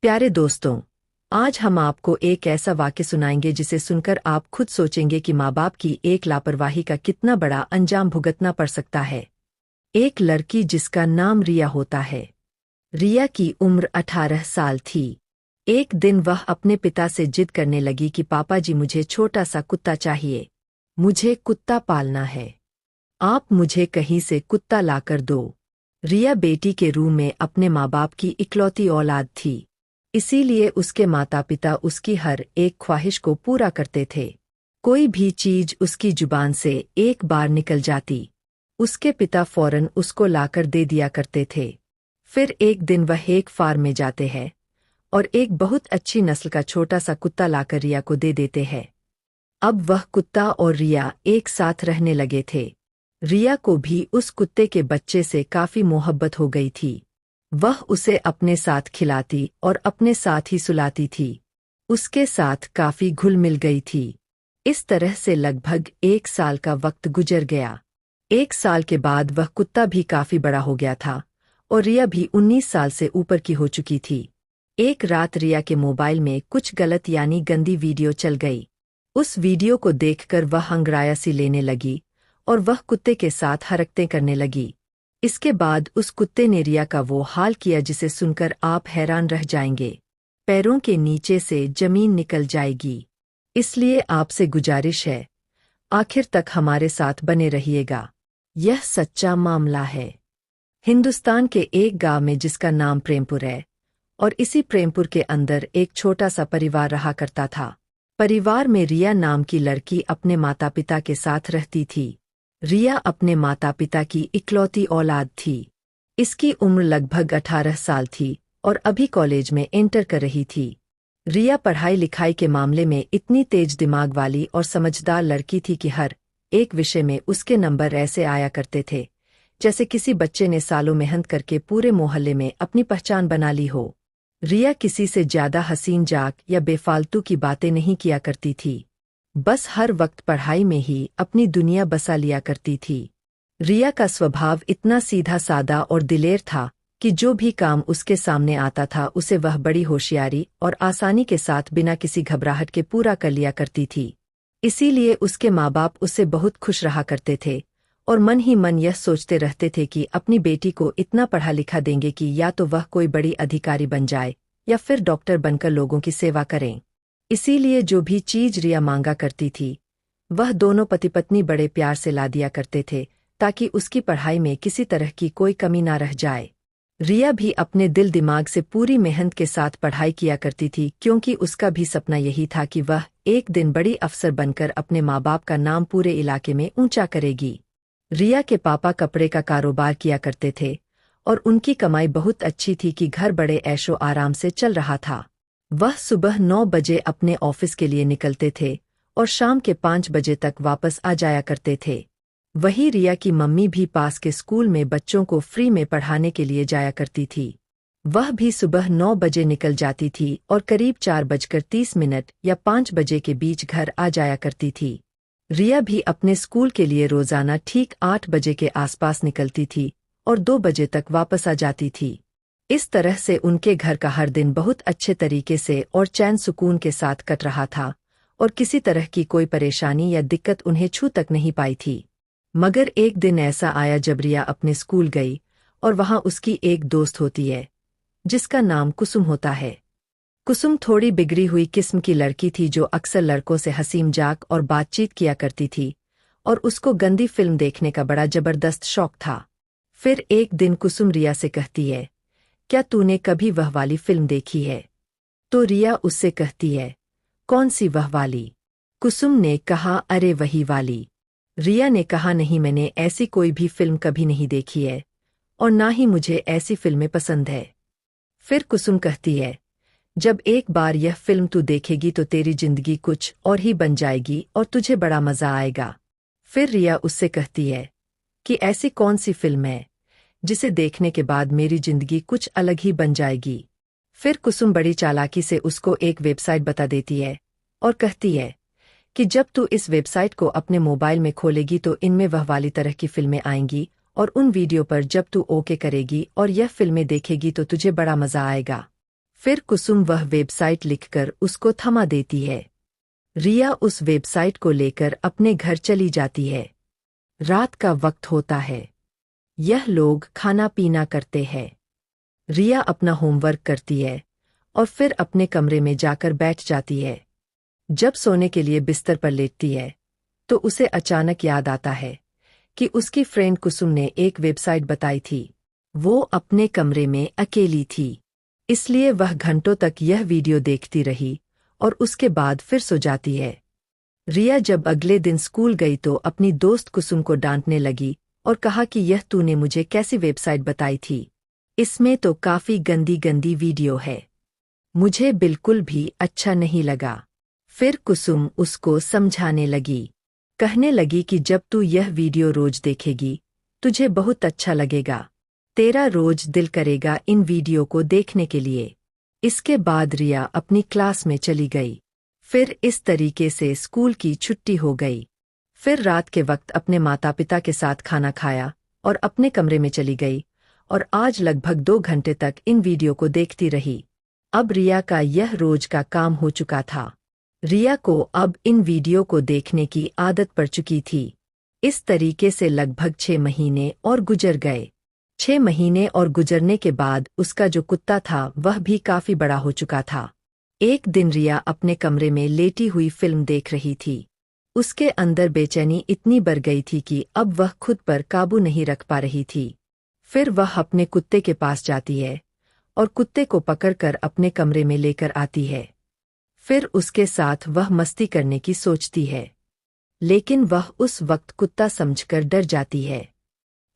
प्यारे दोस्तों, आज हम आपको एक ऐसा वाक्य सुनाएंगे जिसे सुनकर आप खुद सोचेंगे कि माँ बाप की एक लापरवाही का कितना बड़ा अंजाम भुगतना पड़ सकता है। एक लड़की जिसका नाम रिया होता है। रिया की उम्र 18 साल थी। एक दिन वह अपने पिता से जिद करने लगी कि पापा जी मुझे छोटा सा कुत्ता चाहिए। मुझे कुत्ता पालना है। आप मुझे कहीं से कुत्ता लाकर दो। रिया बेटी के रूप में अपने माँ बाप की इकलौती औलाद थी। इसीलिए उसके माता पिता उसकी हर एक ख्वाहिश को पूरा करते थे। कोई भी चीज उसकी जुबान से एक बार निकल जाती, उसके पिता फौरन उसको लाकर दे दिया करते थे। फिर एक दिन वह एक फार्म में जाते हैं और एक बहुत अच्छी नस्ल का छोटा सा कुत्ता लाकर रिया को दे देते हैं। अब वह कुत्ता और रिया एक साथ रहने लगे थे। रिया को भी उस कुत्ते के बच्चे से काफी मोहब्बत हो गई थी। वह उसे अपने साथ खिलाती और अपने साथ ही सुलाती थी। उसके साथ काफी घुल मिल गई थी। इस तरह से लगभग 1 साल का वक्त गुजर गया। 1 साल के बाद वह कुत्ता भी काफी बड़ा हो गया था और रिया भी 19 साल से ऊपर की हो चुकी थी। एक रात रिया के मोबाइल में कुछ गलत यानी गंदी वीडियो चल गई। उस वीडियो को देखकर वह हंगराया सी लेने लगी और वह कुत्ते के साथ हरकतें करने लगी। इसके बाद उस कुत्ते ने रिया का वो हाल किया जिसे सुनकर आप हैरान रह जाएंगे। पैरों के नीचे से जमीन निकल जाएगी। इसलिए आपसे गुजारिश है, आखिर तक हमारे साथ बने रहिएगा। यह सच्चा मामला है। हिंदुस्तान के एक गांव में जिसका नाम प्रेमपुर है, और इसी प्रेमपुर के अंदर एक छोटा सा परिवार रहा करता था। परिवार में रिया नाम की लड़की अपने माता पिता के साथ रहती थी। रिया अपने माता पिता की इकलौती औलाद थी। इसकी उम्र लगभग 18 साल थी और अभी कॉलेज में एंटर कर रही थी। रिया पढ़ाई लिखाई के मामले में इतनी तेज दिमाग वाली और समझदार लड़की थी कि हर एक विषय में उसके नंबर ऐसे आया करते थे जैसे किसी बच्चे ने सालों मेहनत करके पूरे मोहल्ले में अपनी पहचान बना ली हो। रिया किसी से ज्यादा हसीन जाक या बेफालतू की बातें नहीं किया करती थी। बस हर वक्त पढ़ाई में ही अपनी दुनिया बसा लिया करती थी। रिया का स्वभाव इतना सीधा सादा और दिलेर था कि जो भी काम उसके सामने आता था उसे वह बड़ी होशियारी और आसानी के साथ बिना किसी घबराहट के पूरा कर लिया करती थी। इसीलिए उसके माँ बाप उससे बहुत खुश रहा करते थे और मन ही मन यह सोचते रहते थे कि अपनी बेटी को इतना पढ़ा लिखा देंगे कि या तो वह कोई बड़ी अधिकारी बन जाए या फिर डॉक्टर बनकर लोगों की सेवा करें। इसीलिए जो भी चीज रिया मांगा करती थी, वह दोनों पति पत्नी बड़े प्यार से ला दिया करते थे ताकि उसकी पढ़ाई में किसी तरह की कोई कमी ना रह जाए। रिया भी अपने दिल दिमाग से पूरी मेहनत के साथ पढ़ाई किया करती थी क्योंकि उसका भी सपना यही था कि वह एक दिन बड़ी अफसर बनकर अपने माँ बाप का नाम पूरे इलाके में ऊंचा करेगी। रिया के पापा कपड़े का कारोबार किया करते थे और उनकी कमाई बहुत अच्छी थी कि घर बड़े ऐशो आराम से चल रहा था। वह सुबह 9 बजे अपने ऑफिस के लिए निकलते थे और शाम के 5 बजे तक वापस आ जाया करते थे। वही रिया की मम्मी भी पास के स्कूल में बच्चों को फ्री में पढ़ाने के लिए जाया करती थी। वह भी सुबह 9 बजे निकल जाती थी और करीब 4:30 या 5 बजे के बीच घर आ जाया करती थी। रिया भी अपने स्कूल के लिए रोजाना ठीक 8 बजे के आसपास निकलती थी और 2 बजे तक वापस आ जाती थी। इस तरह से उनके घर का हर दिन बहुत अच्छे तरीके से और चैन सुकून के साथ कट रहा था और किसी तरह की कोई परेशानी या दिक्कत उन्हें छू तक नहीं पाई थी। मगर एक दिन ऐसा आया जब रिया अपने स्कूल गई और वहां उसकी एक दोस्त होती है जिसका नाम कुसुम होता है। कुसुम थोड़ी बिगड़ी हुई किस्म की लड़की थी जो अक्सर लड़कों से हंसी मजाक और बातचीत किया करती थी और उसको गंदी फिल्म देखने का बड़ा जबरदस्त शौक था। फिर एक दिन कुसुम रिया से कहती है, क्या तूने कभी वह वाली फिल्म देखी है? तो रिया उससे कहती है, कौन सी वह वाली? कुसुम ने कहा, अरे वही वाली। रिया ने कहा, नहीं, मैंने ऐसी कोई भी फिल्म कभी नहीं देखी है और ना ही मुझे ऐसी फिल्में पसंद है। फिर कुसुम कहती है, जब एक बार यह फिल्म तू देखेगी तो तेरी जिंदगी कुछ और ही बन जाएगी और तुझे बड़ा मजा आएगा। फिर रिया उससे कहती है कि ऐसी कौन सी फिल्म है जिसे देखने के बाद मेरी जिंदगी कुछ अलग ही बन जाएगी। फिर कुसुम बड़ी चालाकी से उसको एक वेबसाइट बता देती है और कहती है कि जब तू इस वेबसाइट को अपने मोबाइल में खोलेगी तो इनमें वह वाली तरह की फिल्में आएंगी और उन वीडियो पर जब तू ओके करेगी और यह फिल्में देखेगी तो तुझे बड़ा मजा आएगा। फिर कुसुम वह वेबसाइट लिखकर उसको थमा देती है। रिया उस वेबसाइट को लेकर अपने घर चली जाती है। रात का वक्त होता है। यह लोग खाना पीना करते हैं। रिया अपना होमवर्क करती है और फिर अपने कमरे में जाकर बैठ जाती है। जब सोने के लिए बिस्तर पर लेटती है तो उसे अचानक याद आता है कि उसकी फ्रेंड कुसुम ने एक वेबसाइट बताई थी। वो अपने कमरे में अकेली थी, इसलिए वह घंटों तक यह वीडियो देखती रही और उसके बाद फिर सो जाती है। रिया जब अगले दिन स्कूल गई तो अपनी दोस्त कुसुम को डांटने लगी और कहा कि यह तूने मुझे कैसी वेबसाइट बताई थी, इसमें तो काफी गंदी गंदी वीडियो है, मुझे बिल्कुल भी अच्छा नहीं लगा। फिर कुसुम उसको समझाने लगी, कहने लगी कि जब तू यह वीडियो रोज देखेगी तुझे बहुत अच्छा लगेगा, तेरा रोज दिल करेगा इन वीडियो को देखने के लिए। इसके बाद रिया अपनी क्लास में चली गई। फिर इस तरीके से स्कूल की छुट्टी हो गई। फिर रात के वक्त अपने माता पिता के साथ खाना खाया और अपने कमरे में चली गई और आज लगभग 2 घंटे तक इन वीडियो को देखती रही। अब रिया का यह रोज का काम हो चुका था। रिया को अब इन वीडियो को देखने की आदत पड़ चुकी थी। इस तरीके से लगभग 6 महीने और गुजर गए। 6 महीने और गुजरने के बाद उसका जो कुत्ता था वह भी काफी बड़ा हो चुका था। एक दिन रिया अपने कमरे में लेटी हुई फिल्म देख रही थी। उसके अंदर बेचैनी इतनी बढ़ गई थी कि अब वह खुद पर काबू नहीं रख पा रही थी। फिर वह अपने कुत्ते के पास जाती है और कुत्ते को पकड़कर अपने कमरे में लेकर आती है। फिर उसके साथ वह मस्ती करने की सोचती है, लेकिन वह उस वक्त कुत्ता समझकर डर जाती है।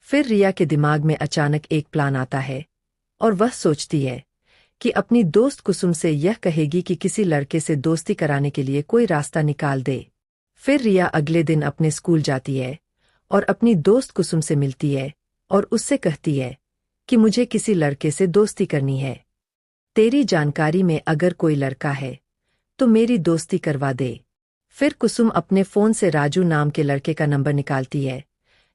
फिर रिया के दिमाग में अचानक एक प्लान आता है और वह सोचती है कि अपनी दोस्त कुसुम से यह कहेगी कि किसी लड़के से दोस्ती कराने के लिए कोई रास्ता निकाल दे। फिर रिया अगले दिन अपने स्कूल जाती है और अपनी दोस्त कुसुम से मिलती है और उससे कहती है कि मुझे किसी लड़के से दोस्ती करनी है। तेरी जानकारी में अगर कोई लड़का है तो मेरी दोस्ती करवा दे। फिर कुसुम अपने फोन से राजू नाम के लड़के का नंबर निकालती है,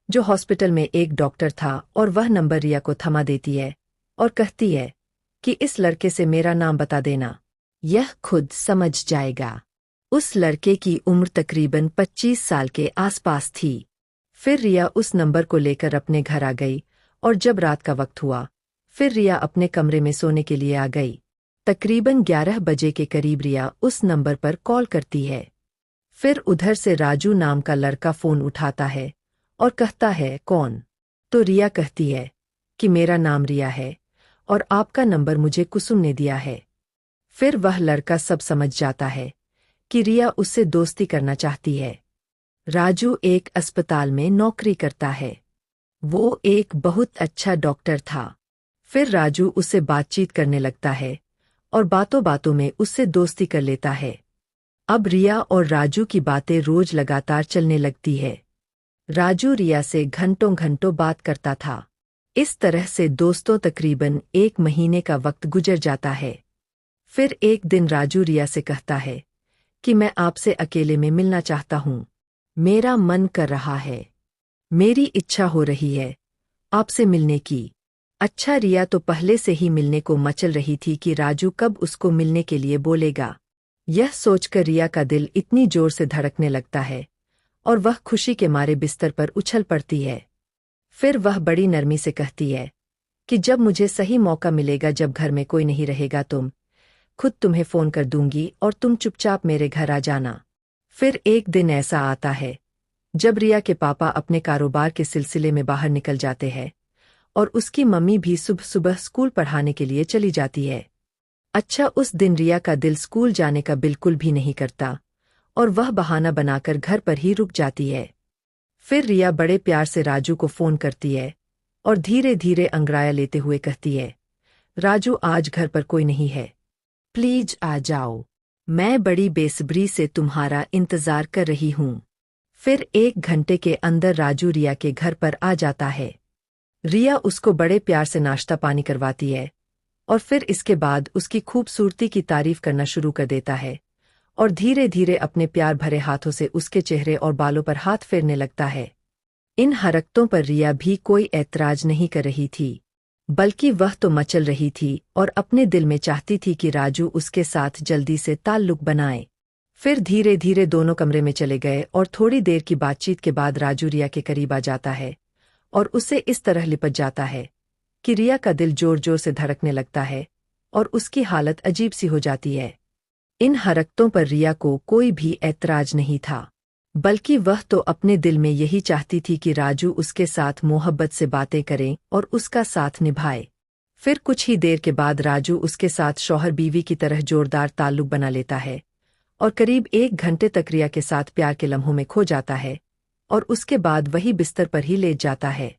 जो हॉस्पिटल में एक डॉक्टर था, और वह नंबर रिया को थमा देती है और कहती है कि इस लड़के से मेरा नाम बता देना, यह खुद समझ जाएगा। उस लड़के की उम्र तकरीबन 25 साल के आसपास थी। फिर रिया उस नंबर को लेकर अपने घर आ गई और जब रात का वक्त हुआ फिर रिया अपने कमरे में सोने के लिए आ गई। तकरीबन 11 बजे के करीब रिया उस नंबर पर कॉल करती है। फिर उधर से राजू नाम का लड़का फोन उठाता है और कहता है, कौन? तो रिया कहती है कि मेरा नाम रिया है और आपका नंबर मुझे कुसुम ने दिया है। फिर वह लड़का सब समझ जाता है कि रिया उससे दोस्ती करना चाहती है। राजू एक अस्पताल में नौकरी करता है। वो एक बहुत अच्छा डॉक्टर था। फिर राजू उससे बातचीत करने लगता है और बातों बातों में उससे दोस्ती कर लेता है। अब रिया और राजू की बातें रोज लगातार चलने लगती है। राजू रिया से घंटों घंटों बात करता था। इस तरह से दोस्तों तकरीबन 1 महीने का वक्त गुजर जाता है। फिर एक दिन राजू रिया से कहता है कि मैं आपसे अकेले में मिलना चाहता हूँ, मेरा मन कर रहा है, मेरी इच्छा हो रही है आपसे मिलने की। अच्छा, रिया तो पहले से ही मिलने को मचल रही थी कि राजू कब उसको मिलने के लिए बोलेगा। यह सोचकर रिया का दिल इतनी जोर से धड़कने लगता है और वह खुशी के मारे बिस्तर पर उछल पड़ती है। फिर वह बड़ी नरमी से कहती है कि जब मुझे सही मौका मिलेगा, जब घर में कोई नहीं रहेगा, खुद तुम्हें फोन कर दूंगी और तुम चुपचाप मेरे घर आ जाना। फिर एक दिन ऐसा आता है जब रिया के पापा अपने कारोबार के सिलसिले में बाहर निकल जाते हैं और उसकी मम्मी भी सुबह सुबह स्कूल पढ़ाने के लिए चली जाती है। अच्छा, उस दिन रिया का दिल स्कूल जाने का बिल्कुल भी नहीं करता और वह बहाना बनाकर घर पर ही रुक जाती है। फिर रिया बड़े प्यार से राजू को फोन करती है और धीरे धीरे अंगड़ाया लेते हुए कहती है, राजू आज घर पर कोई नहीं है, प्लीज आ जाओ, मैं बड़ी बेसब्री से तुम्हारा इंतजार कर रही हूँ। फिर 1 घंटे के अंदर राजू रिया के घर पर आ जाता है। रिया उसको बड़े प्यार से नाश्ता पानी करवाती है और फिर इसके बाद उसकी खूबसूरती की तारीफ करना शुरू कर देता है और धीरे धीरे अपने प्यार भरे हाथों से उसके चेहरे और बालों पर हाथ फेरने लगता है। इन हरकतों पर रिया भी कोई ऐतराज नहीं कर रही थी। बल्कि वह तो मचल रही थी और अपने दिल में चाहती थी कि राजू उसके साथ जल्दी से ताल्लुक बनाए। फिर धीरे धीरे दोनों कमरे में चले गए और थोड़ी देर की बातचीत के बाद राजू रिया के करीब आ जाता है और उससे इस तरह लिपट जाता है कि रिया का दिल जोर जोर से धड़कने लगता है और उसकी हालत अजीब सी हो जाती है। इन हरकतों पर रिया को कोई भी ऐतराज नहीं था, बल्कि वह तो अपने दिल में यही चाहती थी कि राजू उसके साथ मोहब्बत से बातें करे और उसका साथ निभाए। फिर कुछ ही देर के बाद राजू उसके साथ शौहर बीवी की तरह जोरदार ताल्लुक बना लेता है और करीब 1 घंटे तक रिया के साथ प्यार के लम्हों में खो जाता है और उसके बाद वही बिस्तर पर ही लेट जाता है।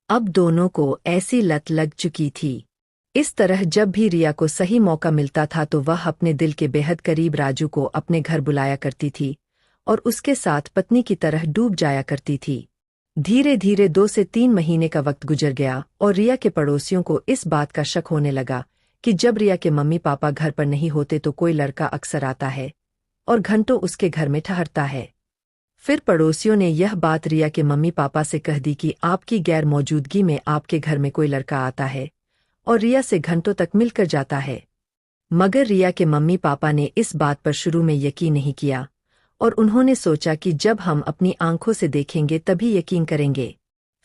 अब दोनों को ऐसी लत लग चुकी थी। इस तरह जब भी रिया को सही मौका मिलता था तो वह अपने दिल के बेहद करीब राजू को अपने घर बुलाया करती थी और उसके साथ पत्नी की तरह डूब जाया करती थी। धीरे धीरे 2 से 3 महीने का वक्त गुजर गया और रिया के पड़ोसियों को इस बात का शक होने लगा कि जब रिया के मम्मी पापा घर पर नहीं होते तो कोई लड़का अक्सर आता है और घंटों उसके घर में ठहरता है। फिर पड़ोसियों ने यह बात रिया के मम्मी पापा से कह दी कि आपकी गैर मौजूदगी में आपके घर में कोई लड़का आता है और रिया से घंटों तक मिलकर जाता है। मगर रिया के मम्मी पापा ने इस बात पर शुरू में यकीन नहीं किया और उन्होंने सोचा कि जब हम अपनी आंखों से देखेंगे तभी यकीन करेंगे।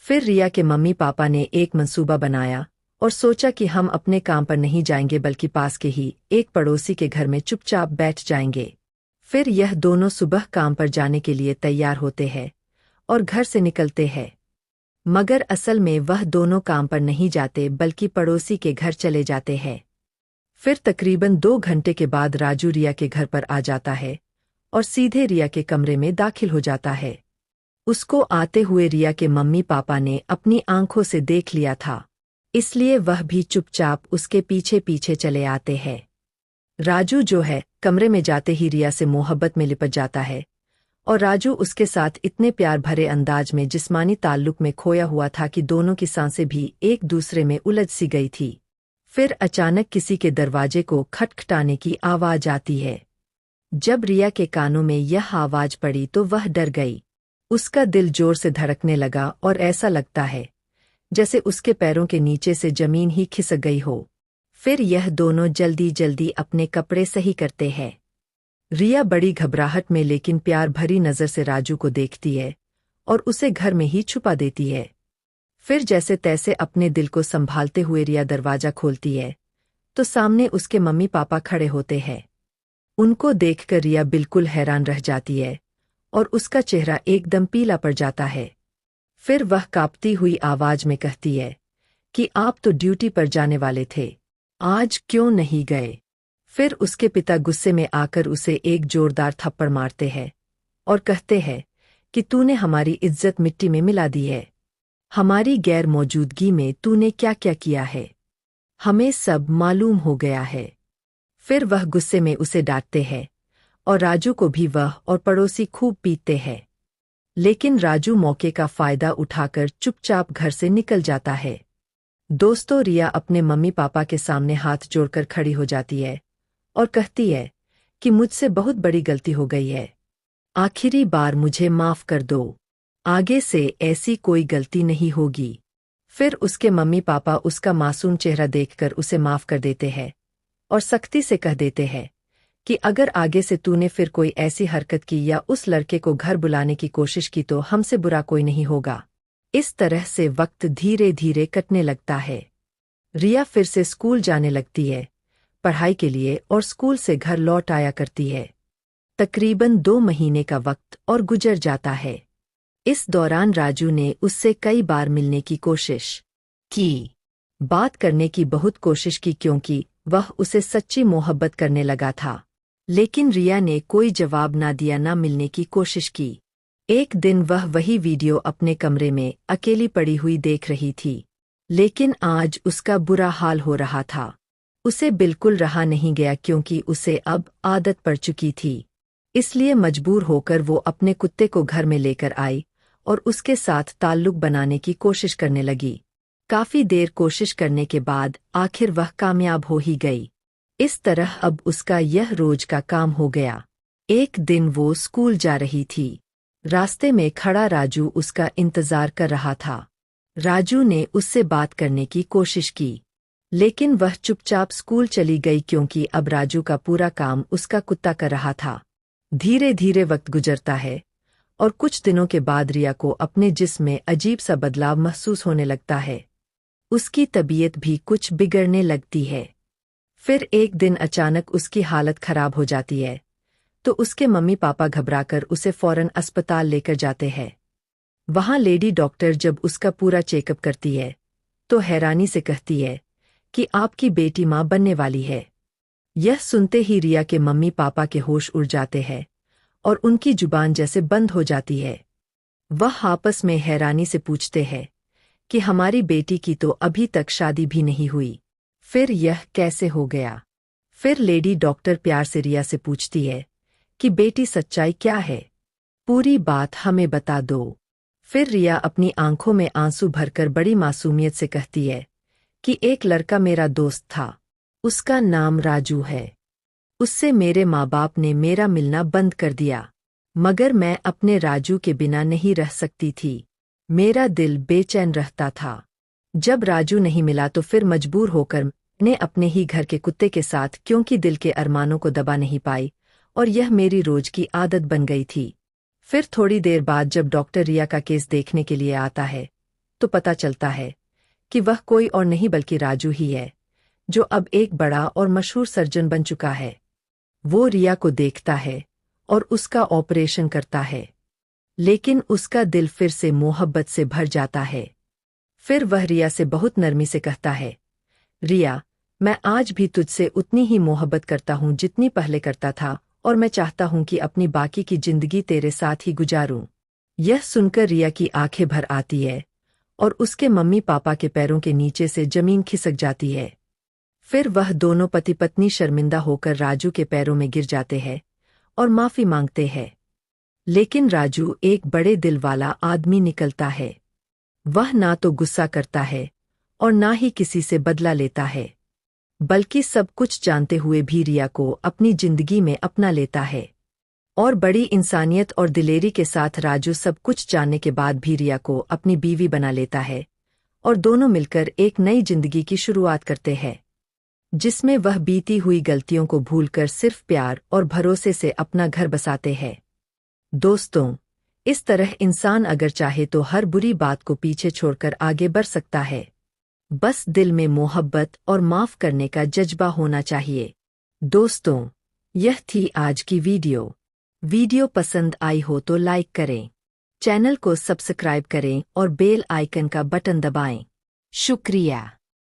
फिर रिया के मम्मी पापा ने एक मंसूबा बनाया और सोचा कि हम अपने काम पर नहीं जाएंगे बल्कि पास के ही एक पड़ोसी के घर में चुपचाप बैठ जाएंगे। फिर यह दोनों सुबह काम पर जाने के लिए तैयार होते हैं और घर से निकलते हैं। मगर असल में वह दोनों काम पर नहीं जाते बल्कि पड़ोसी के घर चले जाते हैं। फिर तकरीबन 2 घंटे के बाद राजू रिया के घर पर आ जाता है और सीधे रिया के कमरे में दाखिल हो जाता है। उसको आते हुए रिया के मम्मी पापा ने अपनी आंखों से देख लिया था, इसलिए वह भी चुपचाप उसके पीछे पीछे चले आते हैं। राजू जो है कमरे में जाते ही रिया से मोहब्बत में लिपट जाता है और राजू उसके साथ इतने प्यार भरे अंदाज में जिस्मानी ताल्लुक में खोया हुआ था कि दोनों की सांसें भी एक दूसरे में उलझ सी गई थी। फिर अचानक किसी के दरवाजे को खटखटाने की आवाज आती है। जब रिया के कानों में यह आवाज पड़ी तो वह डर गई। उसका दिल जोर से धड़कने लगा और ऐसा लगता है जैसे उसके पैरों के नीचे से जमीन ही खिसक गई हो। फिर यह दोनों जल्दी जल्दी अपने कपड़े सही करते हैं। रिया बड़ी घबराहट में लेकिन प्यार भरी नजर से राजू को देखती है और उसे घर में ही छुपा देती है। फिर जैसे तैसे अपने दिल को संभालते हुए रिया दरवाजा खोलती है तो सामने उसके मम्मी पापा खड़े होते हैं। उनको देखकर रिया बिल्कुल हैरान रह जाती है और उसका चेहरा एकदम पीला पड़ जाता है। फिर वह कांपती हुई आवाज में कहती है कि आप तो ड्यूटी पर जाने वाले थे, आज क्यों नहीं गए। फिर उसके पिता गुस्से में आकर उसे एक जोरदार थप्पड़ मारते हैं और कहते हैं कि तूने हमारी इज्जत मिट्टी में मिला दी है। हमारी गैर मौजूदगी में तूने क्या क्या किया है, हमें सब मालूम हो गया है। फिर वह गुस्से में उसे डांटते हैं और राजू को भी वह और पड़ोसी खूब पीटते हैं। लेकिन राजू मौके का फायदा उठाकर चुपचाप घर से निकल जाता है। दोस्तों, रिया अपने मम्मी पापा के सामने हाथ जोड़कर खड़ी हो जाती है और कहती है कि मुझसे बहुत बड़ी गलती हो गई है, आखिरी बार मुझे माफ कर दो, आगे से ऐसी कोई गलती नहीं होगी। फिर उसके मम्मी पापा उसका मासूम चेहरा देखकर उसे माफ कर देते हैं और सख्ती से कह देते हैं कि अगर आगे से तूने फिर कोई ऐसी हरकत की या उस लड़के को घर बुलाने की कोशिश की तो हमसे बुरा कोई नहीं होगा। इस तरह से वक्त धीरे धीरे कटने लगता है। रिया फिर से स्कूल जाने लगती है पढ़ाई के लिए और स्कूल से घर लौट आया करती है। तकरीबन 2 महीने का वक्त और गुजर जाता है। इस दौरान राजू ने उससे कई बार मिलने की कोशिश की, बात करने की बहुत कोशिश की क्योंकि वह उसे सच्ची मोहब्बत करने लगा था। लेकिन रिया ने कोई जवाब ना दिया, ना मिलने की कोशिश की। एक दिन वह वही वीडियो अपने कमरे में अकेली पड़ी हुई देख रही थी, लेकिन आज उसका बुरा हाल हो रहा था। उसे बिल्कुल रहा नहीं गया क्योंकि उसे अब आदत पड़ चुकी थी। इसलिए मजबूर होकर वो अपने कुत्ते को घर में लेकर आई और उसके साथ ताल्लुक बनाने की कोशिश करने लगी। काफी देर कोशिश करने के बाद आखिर वह कामयाब हो ही गई। इस तरह अब उसका यह रोज का काम हो गया। एक दिन वो स्कूल जा रही थी। रास्ते में खड़ा राजू उसका इंतजार कर रहा था। राजू ने उससे बात करने की कोशिश की, लेकिन वह चुपचाप स्कूल चली गई क्योंकि अब राजू का पूरा काम उसका कुत्ता कर रहा था। धीरे धीरे वक्त गुजरता है और कुछ दिनों के बाद रिया को अपने जिस्म में अजीब सा बदलाव महसूस होने लगता है। उसकी तबीयत भी कुछ बिगड़ने लगती है। फिर एक दिन अचानक उसकी हालत खराब हो जाती है, तो उसके मम्मी पापा घबराकर उसे फौरन अस्पताल लेकर जाते हैं। वहां लेडी डॉक्टर जब उसका पूरा चेकअप करती है तो हैरानी से कहती है कि आपकी बेटी मां बनने वाली है। यह सुनते ही रिया के मम्मी पापा के होश उड़ जाते हैं और उनकी जुबान जैसे बंद हो जाती है। वह आपस में हैरानी से पूछते हैं कि हमारी बेटी की तो अभी तक शादी भी नहीं हुई, फिर यह कैसे हो गया। फिर लेडी डॉक्टर प्यार से रिया से पूछती है कि बेटी सच्चाई क्या है, पूरी बात हमें बता दो। फिर रिया अपनी आंखों में आंसू भरकर बड़ी मासूमियत से कहती है कि एक लड़का मेरा दोस्त था, उसका नाम राजू है। उससे मेरे माँ बाप ने मेरा मिलना बंद कर दिया, मगर मैं अपने राजू के बिना नहीं रह सकती थी। मेरा दिल बेचैन रहता था। जब राजू नहीं मिला तो फिर मजबूर होकर मैंने अपने ही घर के कुत्ते के साथ, क्योंकि दिल के अरमानों को दबा नहीं पाई और यह मेरी रोज की आदत बन गई थी। फिर थोड़ी देर बाद जब डॉक्टर रिया का केस देखने के लिए आता है तो पता चलता है कि वह कोई और नहीं बल्कि राजू ही है, जो अब एक बड़ा और मशहूर सर्जन बन चुका है। वो रिया को देखता है और उसका ऑपरेशन करता है, लेकिन उसका दिल फिर से मोहब्बत से भर जाता है। फिर वह रिया से बहुत नरमी से कहता है, रिया, मैं आज भी तुझसे उतनी ही मोहब्बत करता हूँ जितनी पहले करता था, और मैं चाहता हूँ कि अपनी बाकी की जिंदगी तेरे साथ ही गुजारूं। यह सुनकर रिया की आंखें भर आती है और उसके मम्मी पापा के पैरों के नीचे से जमीन खिसक जाती है। फिर वह दोनों पति पत्नी शर्मिंदा होकर राजू के पैरों में गिर जाते हैं और माफी मांगते हैं। लेकिन राजू एक बड़े दिल वाला आदमी निकलता है। वह ना तो गुस्सा करता है और ना ही किसी से बदला लेता है, बल्कि सब कुछ जानते हुए भी रिया को अपनी जिंदगी में अपना लेता है। और बड़ी इंसानियत और दिलेरी के साथ राजू सब कुछ जानने के बाद भी रिया को अपनी बीवी बना लेता है और दोनों मिलकर एक नई जिंदगी की शुरुआत करते हैं, जिसमें वह बीती हुई गलतियों को भूलकर सिर्फ प्यार और भरोसे से अपना घर बसाते हैं। दोस्तों, इस तरह इंसान अगर चाहे तो हर बुरी बात को पीछे छोड़कर आगे बढ़ सकता है। बस दिल में मोहब्बत और माफ करने का जज्बा होना चाहिए। दोस्तों, यह थी आज की वीडियो पसंद आई हो तो लाइक करें, चैनल को सब्सक्राइब करें और बेल आइकन का बटन दबाएं। शुक्रिया।